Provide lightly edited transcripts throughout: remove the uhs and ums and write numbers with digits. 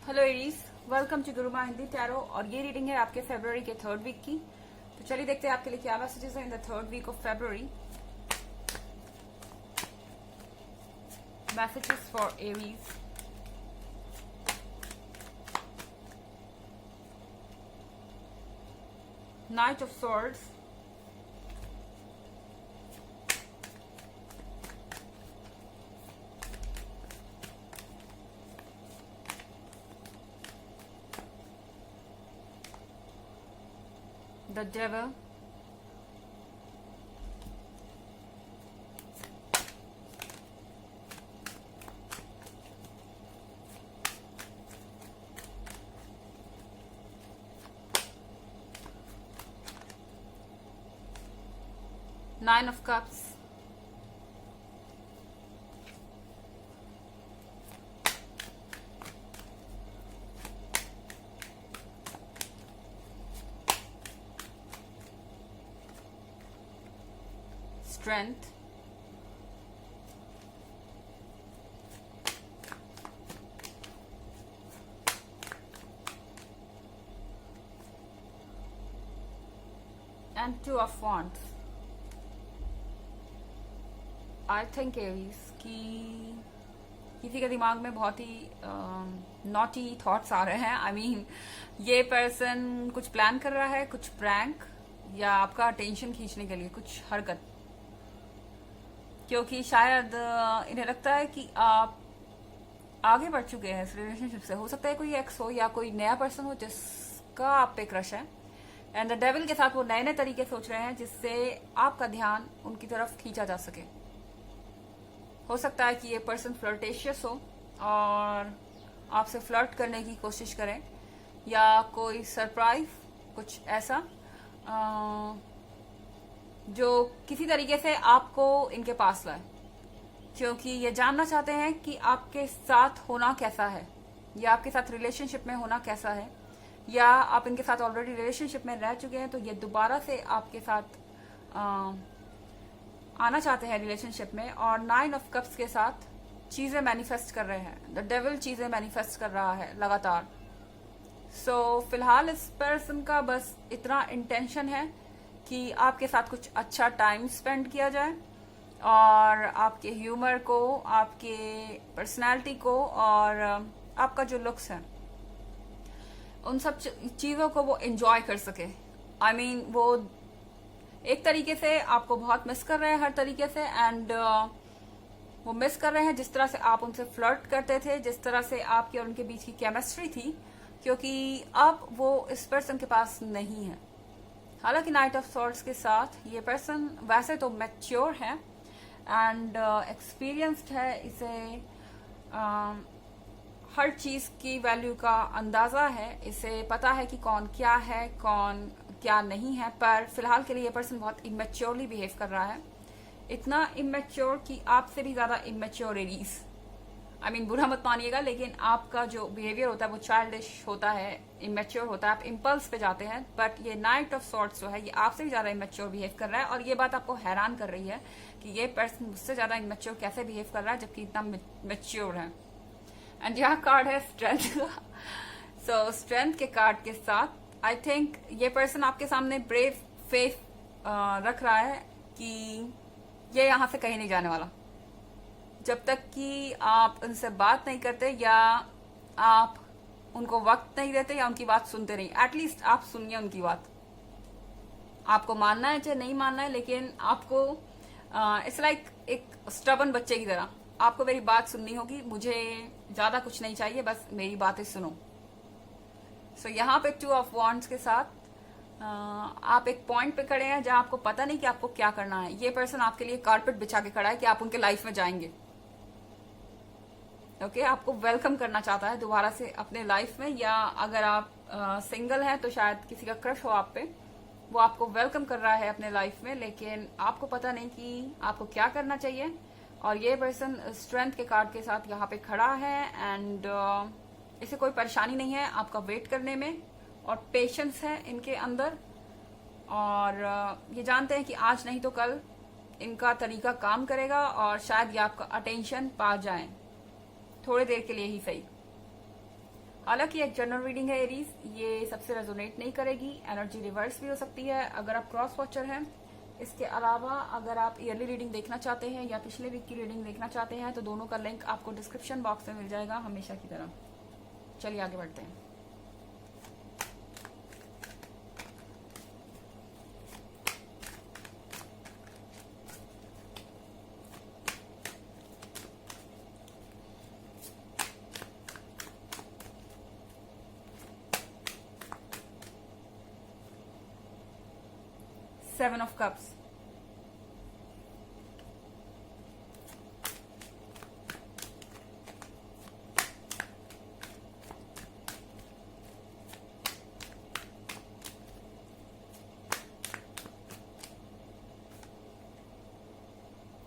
Hello Aries, welcome to Guruma Hindi tarot. और ये reading है आपके फरवरी के थर्ड वीक की। तो चलिए देखते हैं आपके लिए क्या मैसेजेस हैं in the third week of फरवरी। Messages for Aries. Knight of swords, the devil, nine of cups, strength, and two of wands. I think Aries की किसी के दिमाग में बहुत ही नॉटी थॉट्स आ रहे हैं। आई मीन ये पर्सन कुछ प्लान कर रहा है, कुछ प्रैंक या आपका अटेंशन खींचने के लिए कुछ हरकत, क्योंकि शायद इन्हें लगता है कि आप आगे बढ़ चुके हैं इस रिलेशनशिप से। हो सकता है कोई एक्स हो या कोई नया पर्सन हो जिसका आप पे क्रश है। एंड द डेविल के साथ वो नए नए तरीके सोच रहे हैं जिससे आपका ध्यान उनकी तरफ खींचा जा सके। हो सकता है कि ये पर्सन फ्लर्टेशियस हो और आपसे फ्लर्ट करने की कोशिश करें, या कोई सरप्राइज कुछ ऐसा जो किसी तरीके से आपको इनके पास लाए, क्योंकि ये जानना चाहते हैं कि आपके साथ होना कैसा है, या आपके साथ रिलेशनशिप में होना कैसा है, या आप इनके साथ ऑलरेडी रिलेशनशिप में रह चुके हैं तो ये दोबारा से आपके साथ आना चाहते हैं रिलेशनशिप में। और नाइन ऑफ कप्स के साथ चीजें मैनिफेस्ट कर रहे हैं। द डेविल चीजें मैनिफेस्ट कर रहा है लगातार। सो फिलहाल इस पर्सन का बस इतना इंटेंशन है कि आपके साथ कुछ अच्छा टाइम स्पेंड किया जाए और आपके ह्यूमर को, आपके पर्सनालिटी को और आपका जो लुक्स है उन सब चीजों को वो एंजॉय कर सके। आई मीन वो एक तरीके से आपको बहुत मिस कर रहे हैं हर तरीके से। एंड वो मिस कर रहे हैं जिस तरह से आप उनसे फ्लर्ट करते थे, जिस तरह से आपके और उनके बीच की केमिस्ट्री थी, क्योंकि अब वो इस पर्सन के पास नहीं है। हालांकि नाइट ऑफ सॉर्ड्स के साथ ये पर्सन वैसे तो मैच्योर है एंड एक्सपीरियंस्ड है। इसे हर चीज की वैल्यू का अंदाजा है। इसे पता है कि कौन क्या है, कौन क्या नहीं है। पर फिलहाल के लिए ये पर्सन बहुत इमेच्योरली बिहेव कर रहा है। इतना इमेच्योर कि आपसे भी ज्यादा इमेच्योर एरीज। आई मीन बुरा मत मानिएगा, लेकिन आपका जो बिहेवियर होता है वो चाइल्डिश होता है, इमेच्योर होता है, आप इम्पल्स पे जाते हैं। बट ये नाइट ऑफ सॉर्ड्स जो है ये आपसे भी ज्यादा इमेच्योर बिहेव कर रहा है। और ये बात आपको हैरान कर रही है कि ये पर्सन मुझसे ज्यादा इमेच्योर कैसे बिहेव कर रहा है जबकि इतना मेच्योर है। एंड यहाँ कार्ड है स्ट्रेंथ का। सो स्ट्रेंथ के कार्ड के साथ आई थिंक ये पर्सन आपके सामने ब्रेव फेस रख रहा है कि ये यहां से कहीं नहीं जाने वाला जब तक कि आप उनसे बात नहीं करते या आप उनको वक्त नहीं देते या उनकी बात सुनते नहीं। एटलीस्ट आप सुनिए उनकी बात। आपको मानना है चाहे नहीं मानना है, लेकिन आपको इट्स लाइक एक स्टबन बच्चे की तरह आपको मेरी बात सुननी होगी। मुझे ज्यादा कुछ नहीं चाहिए, बस मेरी बातें सुनो। सो यहाँ पे टू ऑफ वॉन्ड्स के साथ आप एक पॉइंट पे खड़े हैं जहां आपको पता नहीं कि आपको क्या करना है। ये पर्सन आपके लिए कारपेट बिछा के खड़ा है कि आप उनके लाइफ में जाएंगे। ओके, आपको वेलकम करना चाहता है दोबारा से अपने लाइफ में, या अगर आप सिंगल हैं तो शायद किसी का क्रश हो आप पे, वो आपको वेलकम कर रहा है अपने लाइफ में, लेकिन आपको पता नहीं कि आपको क्या करना चाहिए। और ये पर्सन स्ट्रेंथ के कार्ड के साथ यहाँ पे खड़ा है एंड इसे कोई परेशानी नहीं है आपका वेट करने में, और पेशेंस है इनके अंदर। और ये जानते हैं कि आज नहीं तो कल इनका तरीका काम करेगा और शायद ये आपका अटेंशन पा जाए, थोड़ी देर के लिए ही सही। हालांकि एक जनरल रीडिंग है एरीज, ये सबसे रेजोनेट नहीं करेगी, एनर्जी रिवर्स भी हो सकती है अगर आप क्रॉस वॉचर हैं। इसके अलावा अगर आप ईयरली रीडिंग देखना चाहते हैं या पिछले वीक की रीडिंग देखना चाहते हैं तो दोनों का लिंक आपको डिस्क्रिप्शन बॉक्स में मिल जाएगा हमेशा की तरह। चलिए आगे बढ़ते हैं। Seven of Cups,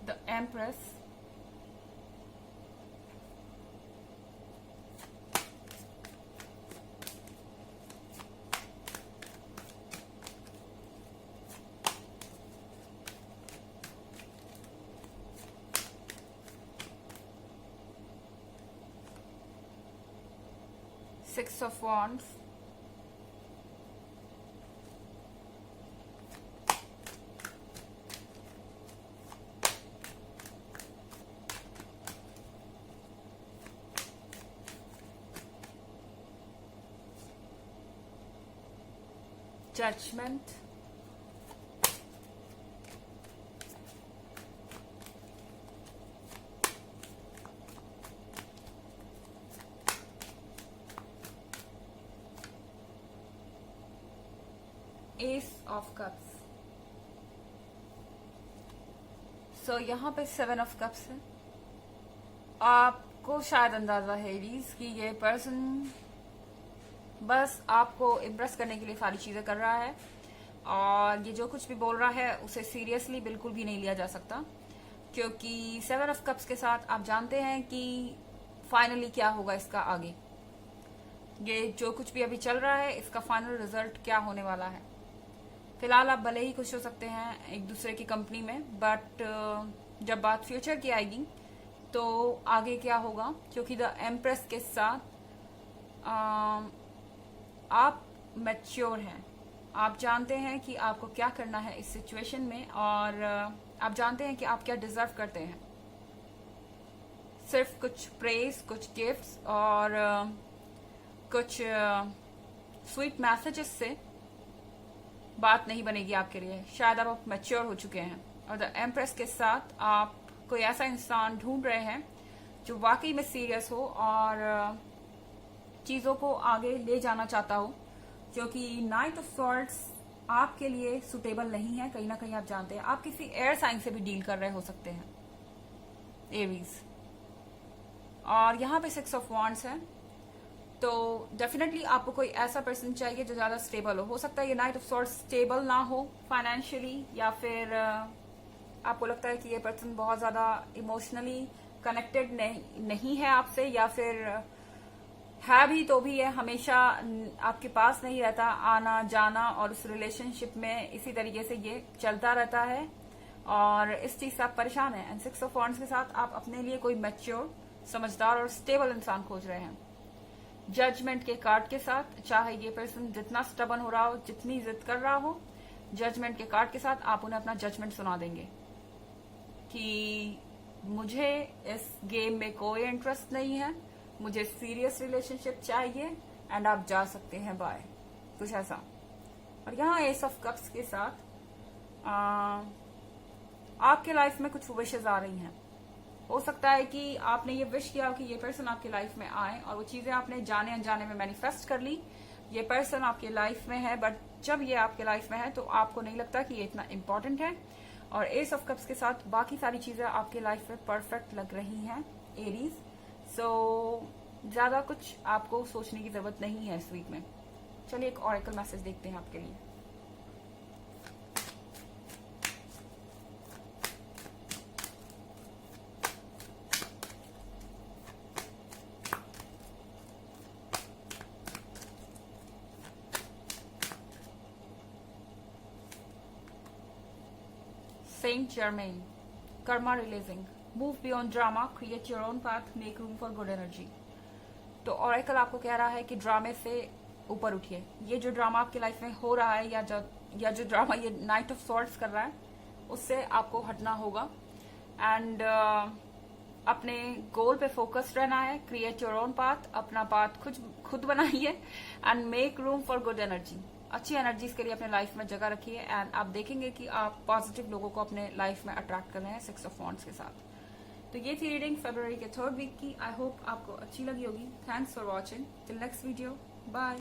the Empress, Six of Wands, Judgment, Ace of Cups। सो यहाँ पे सेवन ऑफ कप्स है। आपको शायद अंदाजा है एरीज कि ये पर्सन बस आपको इम्प्रेस करने के लिए सारी चीजें कर रहा है और ये जो कुछ भी बोल रहा है उसे सीरियसली बिल्कुल भी नहीं लिया जा सकता, क्योंकि सेवन ऑफ कप्स के साथ आप जानते हैं कि फाइनली क्या होगा इसका आगे। ये जो कुछ भी अभी चल रहा है इसका फाइनल रिजल्ट क्या होने वाला है। फिलहाल आप भले ही खुश हो सकते हैं एक दूसरे की कंपनी में, बट जब बात फ्यूचर की आएगी तो आगे क्या होगा, क्योंकि द एम्प्रेस के साथ आप मैच्योर हैं, आप जानते हैं कि आपको क्या करना है इस सिचुएशन में और आप जानते हैं कि आप क्या डिजर्व करते हैं। सिर्फ कुछ प्रेज, कुछ गिफ्ट्स और कुछ स्वीट मैसेजेस से बात नहीं बनेगी आपके लिए। शायद आप मैच्योर हो चुके हैं और द एम्प्रेस के साथ आप कोई ऐसा इंसान ढूंढ रहे हैं जो वाकई में सीरियस हो और चीजों को आगे ले जाना चाहता हो, क्योंकि नाइट ऑफ सॉर्ड्स आपके लिए सुटेबल नहीं है। कहीं ना कहीं आप जानते हैं आप किसी एयर साइन से भी डील कर रहे हो सकते हैं, एरीज। और यहाँ पे सिक्स ऑफ वॉन्ड्स है, तो डेफिनेटली आपको कोई ऐसा पर्सन चाहिए जो ज्यादा स्टेबल हो सकता है ये नाइट ऑफ सॉर्ड्स स्टेबल ना हो फाइनेंशियली, या फिर आपको लगता है कि ये पर्सन बहुत ज्यादा इमोशनली कनेक्टेड नहीं है आपसे, या फिर है भी तो भी ये हमेशा आपके पास नहीं रहता, आना जाना और उस रिलेशनशिप में इसी तरीके से ये चलता रहता है और इस चीज से आप परेशान हैं। एंड सिक्स ऑफ वॉन्ड्स के साथ आप अपने लिए कोई मैच्योर, समझदार और स्टेबल इंसान खोज रहे हैं। जजमेंट के कार्ड के साथ, चाहे ये पर्सन जितना स्टबन हो रहा हो, जितनी जिद कर रहा हो, जजमेंट के कार्ड के साथ आप उन्हें अपना जजमेंट सुना देंगे कि मुझे इस गेम में कोई इंटरेस्ट नहीं है, मुझे सीरियस रिलेशनशिप चाहिए एंड आप जा सकते हैं बाय, कुछ ऐसा। और यहाँ एस ऑफ कप्स के साथ आपके लाइफ में कुछ विशेष आ रही हैं। हो सकता है कि आपने ये विश किया कि ये पर्सन आपकी लाइफ में आए और वो चीजें आपने जाने अनजाने में मैनिफेस्ट कर ली। ये पर्सन आपके लाइफ में है, बट जब ये आपके लाइफ में है तो आपको नहीं लगता कि ये इतना इम्पोर्टेंट है। और एस ऑफ कप्स के साथ बाकी सारी चीजें आपके लाइफ में परफेक्ट लग रही हैं एरीज। सो ज्यादा कुछ आपको सोचने की जरूरत नहीं है इस वीक में। चलिए एक ऑरेकल मैसेज देखते हैं आपके लिए। Saint Germain, karma releasing, move beyond drama, create your own path, make room for good energy। तो ऑरेकल आपको कह रहा है कि ड्रामे से ऊपर उठिए। ये जो ड्रामा आपकी लाइफ में हो रहा है या जो ड्रामा ये नाइट ऑफ सॉर्ट्स कर रहा है, उससे आपको हटना होगा एंड अपने गोल पे फोकस्ड रहना है। क्रिएट योर ओन पाथ, अपना पाथ खुद बनाइए and make room for good energy. अच्छी एनर्जीज के लिए अपने लाइफ में जगह रखिए एंड आप देखेंगे कि आप पॉजिटिव लोगों को अपने लाइफ में अट्रैक्ट कर रहे हैं 6 ऑफ वॉन्ड्स के साथ। तो ये थी रीडिंग फरवरी के 3rd वीक की। आई होप आपको अच्छी लगी होगी। Thanks for watching. Till next video, bye.